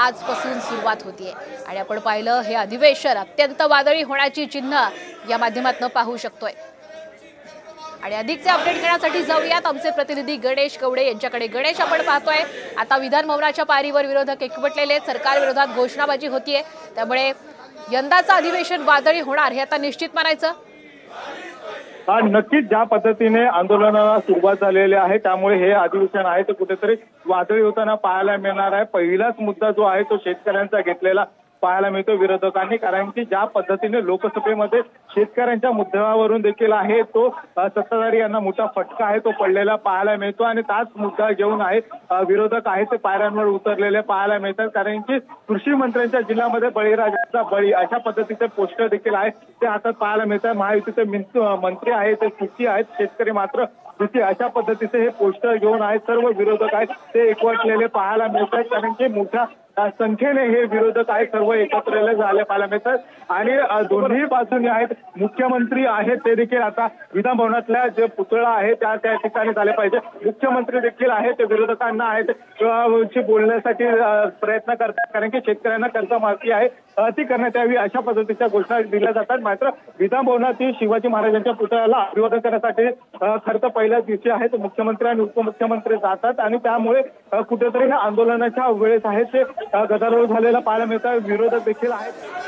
आजपासून सुरुवात होतीये आणि आपण पाहिलं हे अधिवेशन अत्यंत वादळी होण्याची चिन्ह या माध्यमातून पाहू शकतोय। आणि अधिकचे अपडेट घेण्यासाठी जाऊयात आमचे प्रतिनिधी गणेश कवडे यांच्याकडे। गणेश, आपण पाहतोय आता विधान भवनाच्या पारीवर विरोधक एकवटलेले, सरकार विरोधात घोषणाबाजी होतीये, त्यामुळे यंदाचं अधिवेशन वादळी होणार हे आता निश्चित मानायचं। नक्कीच ज्या पद्धतीने आंदोलनाला सुरुवात झालेली आहे त्यामुळे हे अधिवेशन आहे ते कुठेतरी वादळी होताना पाहायला मिळणार आहे। पहिलाच मुद्दा जो आहे तो शेतकऱ्यांचा घेतलेला पाहायला मिळतो विरोधकांनी, कारण की ज्या पद्धतीने लोकसभेमध्ये शेतकऱ्यांच्या मुद्द्यावरून देखील आहे तो सत्ताधारी यांना मोठा फटका आहे तो पडलेला पाहायला मिळतो आणि त्याच मुद्दा घेऊन आहे विरोधक आहे ते पायऱ्यांवर उतरलेले पाहायला मिळतात। कारण की कृषी मंत्र्यांच्या जिल्ह्यामध्ये बळीराजाचा बळी अशा पद्धतीचे पोस्टर देखील आहे ते हातात पाहायला मिळतात। महायुतीचे मंत्री आहेत ते सुखी आहेत, शेतकरी मात्र दुखी, अशा पद्धतीचे हे पोस्टर घेऊन आहेत सर्व विरोधक आहेत ते एकवटलेले पाहायला मिळतात। कारण की मोठ्या संख्येने हे विरोधक आहेत सर्व एकत्र झाले पाहायला मिळतात आणि दोन्ही बाजूने आहेत मुख्यमंत्री आहेत ते देखील आता विधान भवनातल्या जे पुतळा आहे त्या ठिकाणी झाले पाहिजे। मुख्यमंत्री देखील आहेत ते विरोधकांना आहेत बोलण्यासाठी प्रयत्न करतात, कारण की शेतकऱ्यांना कर्जमाफी आहे ती करण्यात यावी अशा पद्धतीच्या घोषणा दिल्या जातात। मात्र विधान भवनातील शिवाजी महाराजांच्या पुतळ्याला अभिवादन करण्यासाठी खरं पहिल्याच दिवशी आहे ते मुख्यमंत्री आणि उपमुख्यमंत्री जातात आणि त्यामुळे कुठेतरी आंदोलनाच्या वेळेस आहे ते गदारोळ झालेला पाहायला मिळतात। विरोधक देखील आहेत।